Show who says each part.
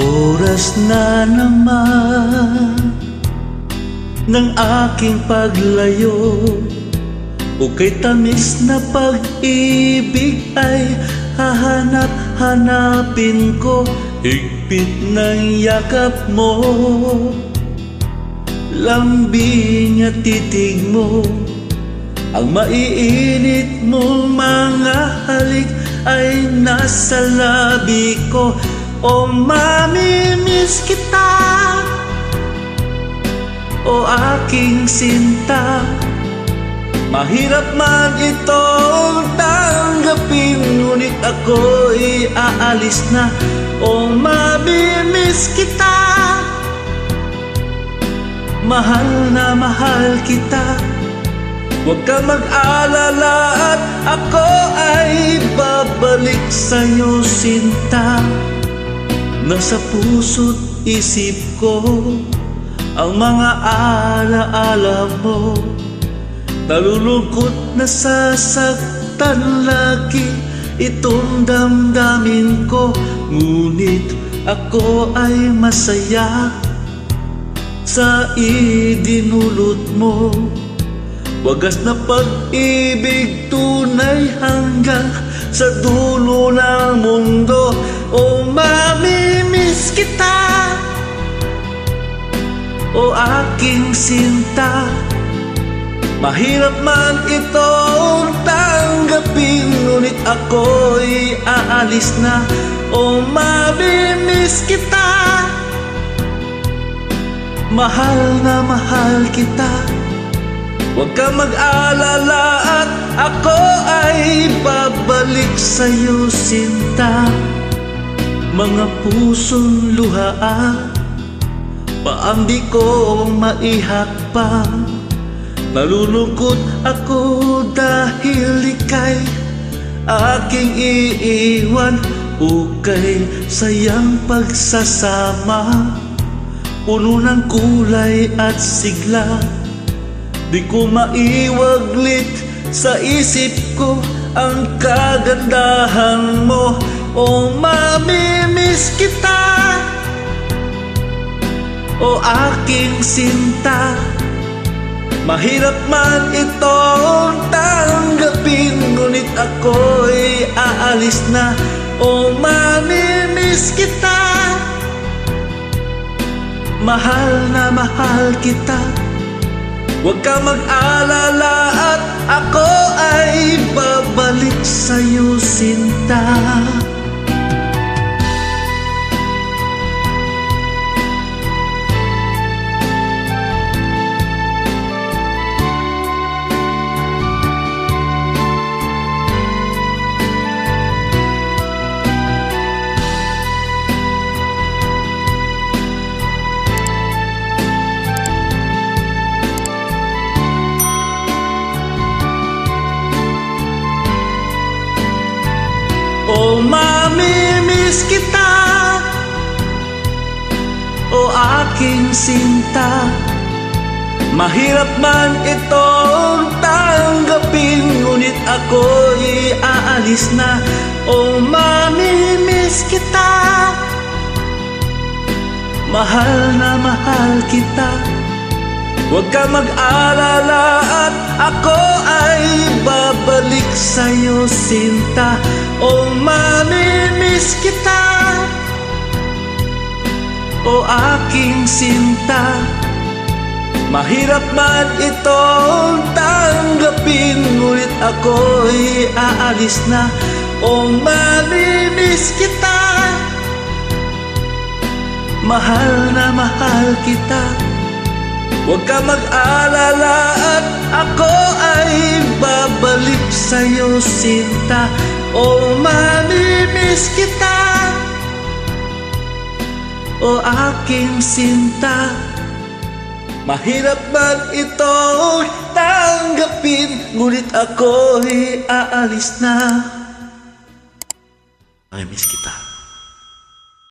Speaker 1: Oras na naman ng aking paglayo, o kay tamis na pag-ibig ay hahanap-hanapin ko. Higpit ng yakap mo, lambing at titig mo, ang maiinit mong mga halik ay nasa labi ko. O mamimiss kita, o aking sinta. Mahirap man itong tanggapin, ngunit ako'y aalis na. O mamimiss kita, mahal na mahal kita. Huwag ka mag-alala at ako ay babalik sa'yo, sinta. Nasa puso't isip ko ang mga alaala mo. Nalulungkot, nasasaktan lagi itong damdamin ko. Ngunit ako ay masaya sa idinulot mo. Wagas na pag-ibig, tunay hanggang sa dulo ng mundo. O mamimiss kita, o aking sinta. Mahirap man itong tanggapin, ngunit ako'y aalis na. O mamimiss kita, mahal na mahal kita. Huwag ka mag-alala at ako ay babalik sa'yo, sinta. Mga pusong luhaan, paang di ko maihakpa. Nalulungkot ako dahil ika'y aking iiwan. Ukay sayang pagsasama, puno ng kulay at sigla. Di ko maiwaglit sa isip ko ang kagandahan mo. O mamimiss kita, o aking sinta. Mahirap man itong tanggapin, ngunit ako'y aalis na. O mamimiss kita, mahal na mahal kita. Huwag ka mag-alala at ako ay babalik sa'yo, sinta. O mamimiss kita, o aking sinta. Mahirap man itong tanggapin, ngunit ako'y aalis na. O mamimiss kita, mahal na mahal kita. Huwag ka mag-alala at ako ay babalik sa'yo, sinta. O mamimiss kita, o aking sinta. Mahirap man itong tanggapin, ngunit ako'y aalis na. O mamimiss kita, mahal na mahal kita. Huwag ka mag-alala at ako ay babalik sa'yo, sinta. O mamimiss kita, o aking sinta. Mahirap man itong tanggapin, ngunit ako'y aalis na. I miss kita.